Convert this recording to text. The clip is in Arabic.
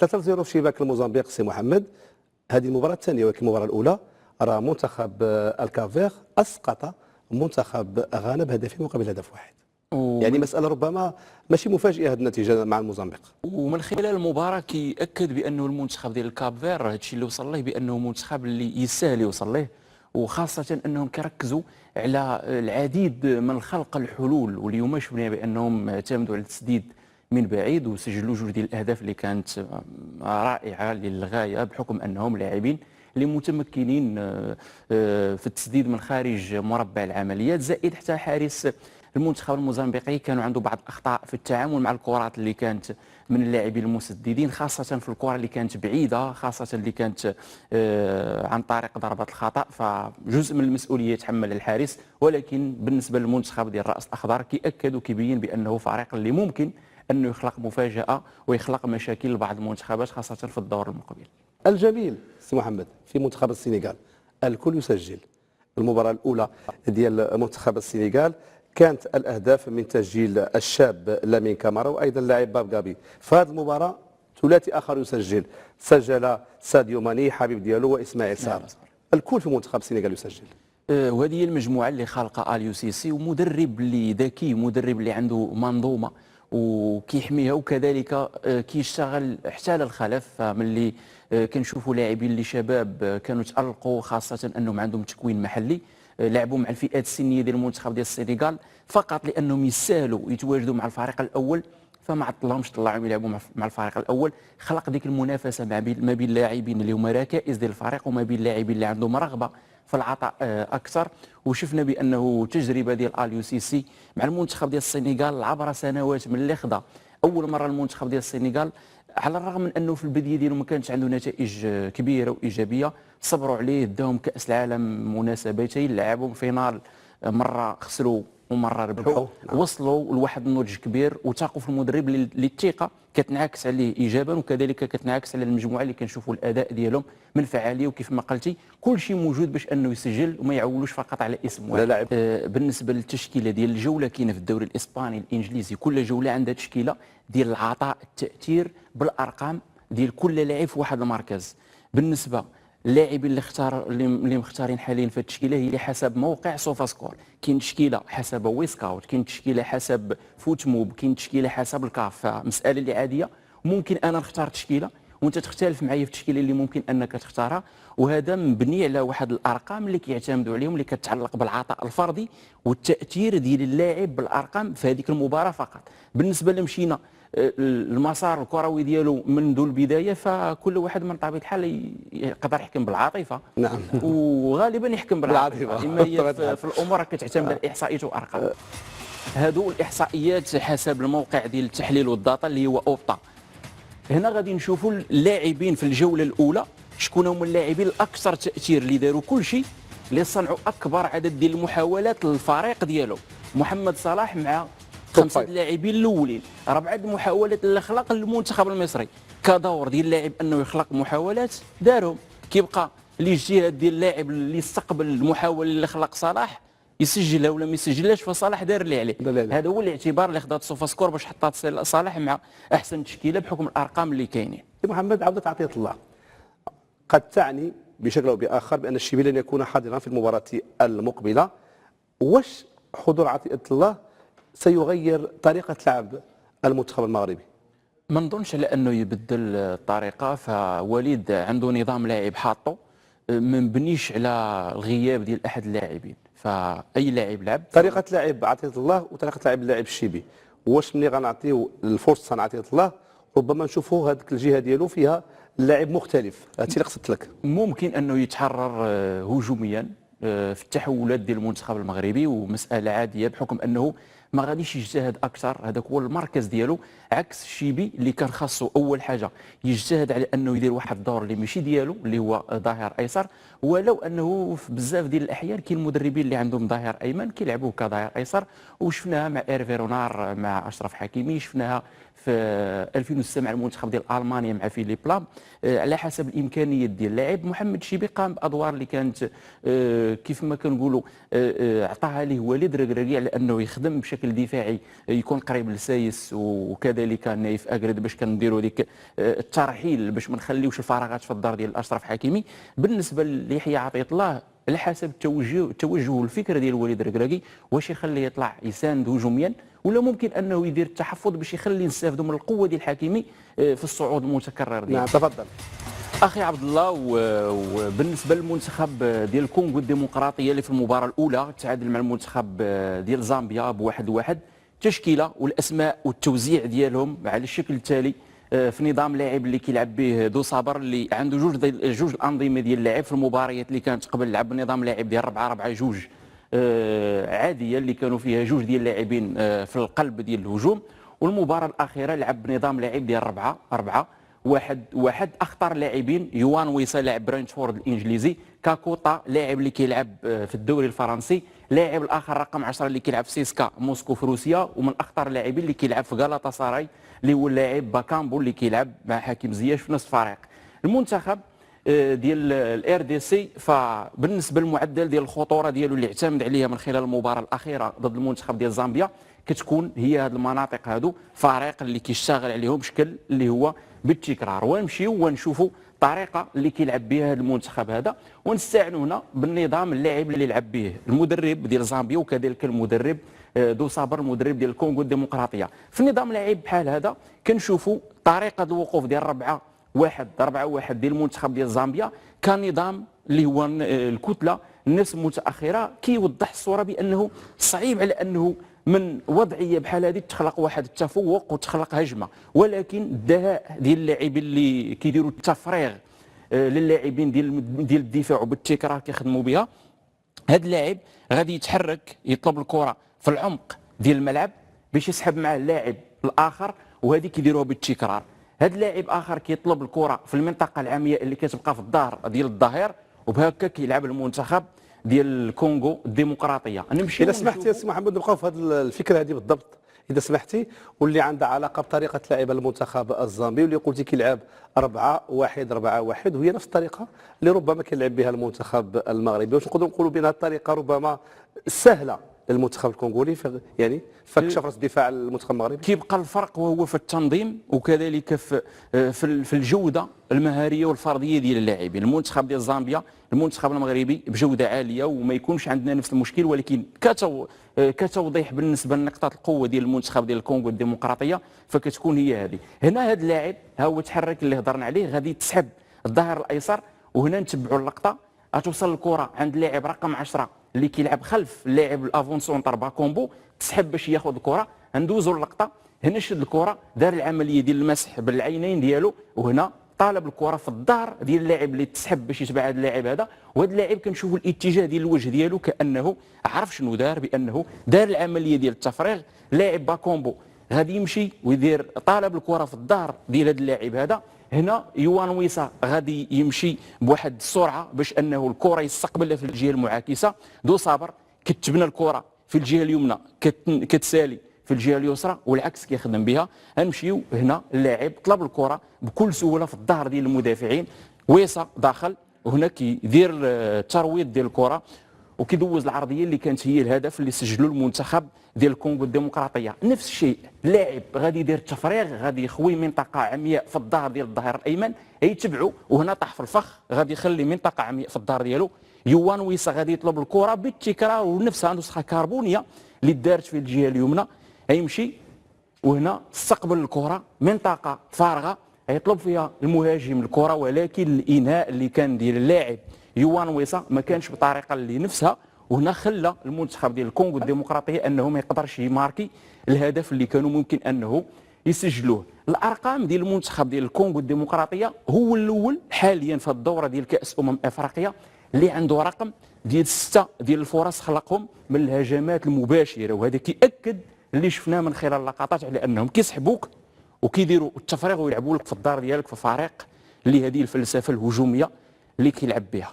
3-0 في شباك الموزمبيق سي محمد. هذه المباراة الثانية، ولكن المباراة الأولى راه منتخب الكافير أسقط منتخب غانا بهدفين مقابل هدف واحد. يعني مسألة ربما ماشي مفاجئة هذه النتيجة مع الموزمبيق. ومن خلال المباراة كيأكد بأنه المنتخب ديال الكاب فير هذا الشيء اللي وصل ليه بأنه منتخب اللي يسهل يوصل ليه، وخاصة أنهم كيركزوا على العديد من الخلق الحلول، واليوم شفنا بأنهم اعتمدوا على التسديد من بعيد وسجلوا جوج ديال الأهداف اللي كانت رائعة للغاية، بحكم أنهم لاعبين اللي متمكنين في التسديد من خارج مربع العمليات، زائد حتى حارس المنتخب الموزمبيقي كانوا عنده بعض الاخطاء في التعامل مع الكرات اللي كانت من اللاعبين المسددين، خاصه في الكره اللي كانت بعيده، خاصه اللي كانت عن طريق ضربات الخطا، فجزء من المسؤوليه يتحمل الحارس. ولكن بالنسبه للمنتخب ديال الراس الاخضر كيأكد وكيبين بانه فريق اللي ممكن انه يخلق مفاجاه ويخلق مشاكل لبعض المنتخبات خاصه في الدور المقبل. الجميل سي محمد في منتخب السنغال الكل يسجل. المباراة الأولى ديال منتخب السنغال كانت الأهداف من تسجيل الشاب لامين كامارا وأيضا اللاعب باب غابي. في هذه المباراة ثلاثي آخر يسجل، سجل ساديو ماني حبيب ديالو وإسماعيل سار. الكل في منتخب السنغال يسجل. وهذه هي المجموعة اللي خالقها اليو سي سي، ومدرب اللي ذكي، مدرب اللي عنده منظومة وكيحميها، وكذلك كيشتغل حتى للخلف. فملي كنشوفوا لاعبين اللي شباب كانوا تألقوا، خاصة أنهم عندهم تكوين محلي، لعبوا مع الفئات السنيه ديال المنتخب ديال السنغال فقط لانهم يسالوا يتواجدوا مع الفريق الاول، فما عطلهمش طلعهم يلعبوا مع الفريق الاول، خلق ديك المنافسه ما بين اللاعبين اللي هما ركائز ديال الفريق وما بين اللاعبين اللي عندهم رغبه في العطاء اكثر. وشفنا بانه تجربه ديال اليو سي سي مع المنتخب ديال السنغال عبر سنوات من اللي خدا اول مره المنتخب ديال السنغال، على الرغم من انه في البدايه ديالو ما كانتش عنده نتائج كبيره وايجابيه، صبروا عليه، داهم كاس العالم مناسبتين، لعبوا فينال، مره خسروا ومره ربحوا، وصلوا لواحد النضج كبير وثاقوا في المدرب اللي الثقه كتنعكس عليه ايجابا، وكذلك كتنعكس على المجموعه اللي كنشوفوا الاداء ديالهم من فعاليه، وكيف ما قلتي كل شيء موجود باش انه يسجل وما يعولوش فقط على اسم واحد. بالنسبه للتشكيله ديال الجوله كاينه في الدوري الاسباني الانجليزي، كل جوله عندها تشكيله ديال العطاء، التاثير بالارقام ديال كل لاعب في واحد المركز. بالنسبه اللاعبين اللي مختارين حاليا في التشكيله هي حسب موقع سوفا سكور، كاين تشكيله حسب ويسكاوت، كاين تشكيله حسب فوت موب، كاين تشكيله حسب الكاف. فمساله اللي عاديه، ممكن انا نختار تشكيله وانت تختلف معايا في التشكيله اللي ممكن انك تختارها، وهذا مبني على واحد الارقام اللي كيعتمدوا عليهم، اللي كتعلق بالعطاء الفردي والتاثير ديال اللاعب بالارقام في هذيك المباراه فقط. بالنسبه لمشينا المسار الكروي ديالو منذ البدايه، فكل واحد من طبيعه الحال يقدر يحكم بالعاطفه. نعم. وغالبا يحكم بالعاطفه، اما هي في الامور كتعتمد على الاحصائيات والارقام. هادو الاحصائيات حسب الموقع ديال التحليل والداتا اللي هو اوبتا. هنا غادي نشوفوا اللاعبين في الجوله الاولى شكون هما اللاعبين الاكثر تاثير اللي داروا كل شيء، اللي صنعوا اكبر عدد ديال المحاولات للفريق ديالو. محمد صلاح مع 5 اللاعبين الاولين، 4 المحاولات اللي خلق المنتخب المصري كدور ديال اللاعب انه يخلق محاولات دارهم. كيبقى الاجتهاد ديال اللاعب اللي استقبل المحاوله اللي خلق صلاح يسجلها ولا ما يسجلهاش، فصلاح دار اللي عليه. هذا هو الاعتبار اللي خدات سوفا سكور باش حطات صلاح مع احسن تشكيله بحكم الارقام اللي كاينين. محمد، عوده عطيه الله قد تعني بشكل او باخر بان الشيبي لن يكون حاضرا في المباراه المقبله. واش حضور عطيه الله سيغير طريقه لعب المنتخب المغربي؟ ما نظنش على انه يبدل الطريقه، فوليد عنده نظام لاعب حاطه ما مبنيش على الغياب ديال احد اللاعبين، فاي لاعب لعب طريقه لعب عطيه الله وطريقه لعب اللاعب الشيبي. واش ملي غنعطيو الفرصه لعطيه الله ربما نشوفوا هذيك الجهه ديالو فيها لاعب مختلف؟ هادشي اللي قصدت لك. ممكن انه يتحرر هجوميا في التحولات ديال المنتخب المغربي، ومساله عاديه بحكم انه ما غاديش يجتهد اكثر، هذاك هو المركز ديالو، عكس الشيبي اللي كان خاصو اول حاجه يجتهد على انه يدير واحد الدور اللي ماشي ديالو اللي هو ظهير ايسر، ولو انه في بزاف ديال الاحيان كاين مدربين اللي عندهم ظهير ايمن كيلعبوه كظهير ايسر، وشفناها مع ايرفي رونار مع اشرف حكيمي، شفناها في 2006 مع المنتخب ديال المانيا مع فيليب لام. على حسب الامكانيات ديال اللاعب. محمد شيبي قام بادوار اللي كانت كيف ما كنقولوا عطاها ليه وليد ركراكي على انه يخدم بشكل بشكل دفاعي يكون قريب للسايس، وكذلك نايف اكرد باش كنديروا ديك الترحيل باش ما نخليوش الفراغات في الدار ديال اشرف حكيمي. بالنسبه ليحيى عطيه الله على حسب التوجه والفكره ديال الوليد الركراكي، واش يخليه يطلع يساند هجوميا ولا ممكن انه يدير التحفظ باش يخلي نستافدوا من القوه ديال حكيمي في الصعود المتكرر ديالو. نعم تفضل اخي عبد الله. وبالنسبه للمنتخب ديال الكونغو الديمقراطيه اللي في المباراه الاولى تعادل مع المنتخب ديال زامبيا ب1-1، التشكيله والاسماء والتوزيع ديالهم على الشكل التالي: في نظام لاعب اللي كيلعب به دو صابر اللي عنده جوج الانظمه ديال اللاعب. في المباريات اللي كانت قبل لعب نظام لاعب ديال 4-4-2 عاديه اللي كانوا فيها جوج ديال اللاعبين في القلب ديال الهجوم، والمباراه الاخيره لعب بنظام لاعب ديال 4-4-1. اخطر لاعبين يوان ويسا لاعب برينتفورد الانجليزي، كاكوطا لاعب اللي كيلعب في الدوري الفرنسي، لاعب الاخر رقم 10 اللي كيلعب في سيسكا موسكو في روسيا، ومن اخطر اللاعبين اللي كيلعب في غالاتا ساراي اللي هو اللاعب باكامبو اللي كيلعب مع حكيم زياش في نفس الفريق. المنتخب ديال الار دي سي، فبالنسبه للمعدل ديال الخطوره ديالو اللي اعتمد عليها من خلال المباراه الاخيره ضد المنتخب ديال زامبيا، كتكون هي هذه المناطق هادو فريق اللي كيشتغل عليهم بشكل اللي هو بالتكرار. ونمشيو ونشوفوا الطريقه اللي كيلعب بها المنتخب هذا، ونستعنوا هنا بالنظام اللاعب اللي يلعب به المدرب ديال زامبيا وكذلك المدرب دو صابر المدرب ديال الكونغو الديمقراطيه. في النظام لاعب بحال هذا كنشوفوا طريقه الوقوف ديال 4-1 ديال المنتخب ديال زامبيا كنظام اللي هو الكتله الناس المتاخره، كيوضح الصوره بانه صعيب على انه من وضعيه بحال هذه تخلق واحد التفوق وتخلق هجمه، ولكن الدهاء ديال اللاعبين اللي كيديروا التفريغ للاعبين ديال الدفاع وبالتكرار كيخدموا بها. هذا اللاعب غادي يتحرك يطلب الكره في العمق ديال الملعب باش يسحب معاه اللاعب الاخر، وهذه كيديروها بالتكرار. هذا اللاعب اخر كيطلب الكره في المنطقه العاميه اللي كتبقى في الظهر ديال الظهير، وبهكا كيلعب المنتخب ديال الكونغو الديمقراطيه. نمشي اذا سمحتي يا سي محمد نبقاو في هذه الفكره هذه بالضبط اذا سمحتي، واللي عندها علاقه بطريقه لعب المنتخب الزامبي، واللي قلتي كيلعب 4-1-4-1، وهي نفس الطريقه اللي ربما كيلعب بها المنتخب المغربي. واش نقدروا نقولوا بان هذه الطريقه ربما سهله للمنتخب الكونغولي يعني فك شفره دفاع المنتخب المغربي؟ كيبقى الفرق وهو في التنظيم وكذلك في الجوده المهاريه والفرديه ديال اللاعبين. المنتخب ديال زامبيا المنتخب المغربي بجوده عاليه وما يكونش عندنا نفس المشكل، ولكن كتوضيح بالنسبه لنقطه القوه ديال المنتخب ديال الكونغو الديمقراطيه فكتكون هي هذه. هنا هذا اللاعب ها هو تحرك اللي هضرنا عليه، غادي تسحب الظهر الايسر، وهنا نتبعوا اللقطه غتوصل الكره عند اللاعب رقم 10 اللي كيلعب خلف اللاعب الافونسونتر باكومبو، تسحب باش ياخذ الكره. ندوزوا اللقطه، هنا شد الكره دار العمليه ديال المسح بالعينين ديالو، وهنا طالب الكره في الظهر ديال اللاعب اللي تسحب باش يتبع هذا اللاعب هذا. وهذا اللاعب كنشوفوا الاتجاه ديال الوجه ديالو كانه عرف شنو دار، بانه دار العمليه ديال التفريغ. لاعب باكومبو غادي يمشي ويدير طالب الكره في الظهر ديال هذا اللاعب هذا. هنا يوان ويسا غادي يمشي بواحد السرعه باش انه الكره يستقبلها في الجهه المعاكسه. دو صابر كتبنى الكره في الجهه اليمنى كتسالي في الجهه اليسرى والعكس كيخدم بها. غنمشيو هنا اللاعب طلب الكره بكل سهوله في الظهر ديال المدافعين، ويسا داخل وهنا كيدير الترويض ديال الكره وكيدوز العرضيه اللي كانت هي الهدف اللي سجلوا المنتخب ديال الكونغو الديمقراطيه. نفس الشيء اللاعب غادي يدير التفريغ، غادي يخوي منطقه عمياء في الظهر ديال الظهير الايمن يتبعوا، وهنا طاح في الفخ غادي يخلي منطقه عمياء في الظهر ديالو. يوان ويسا غادي يطلب الكره بالتكرار ونفسها نسخه كربونيه اللي دارت في الجهه اليمنى، يمشي وهنا استقبل الكره منطقه فارغه يطلب فيها المهاجم الكره، ولكن الانهاء اللي كان ديال اللاعب يوان ويسا ما كانش بطريقه اللي نفسها، وهنا خلى المنتخب ديال الكونغو الديمقراطيه انه ما يقدرش يماركي الهدف اللي كانوا ممكن انه يسجلوه. الارقام ديال المنتخب ديال الكونغو الديمقراطيه هو الاول حاليا في الدوره ديال كاس افريقيا اللي عنده رقم ديال 6 ديال الفرص خلقهم من الهجمات المباشره، وهذا كيأكد اللي شفناه من خلال اللقطات على انهم كيسحبوك وكيديروا التفريغ ويلعبوا لك في الدار ديالك في فريق اللي هذه الفلسفه الهجوميه اللي كيلعب بها.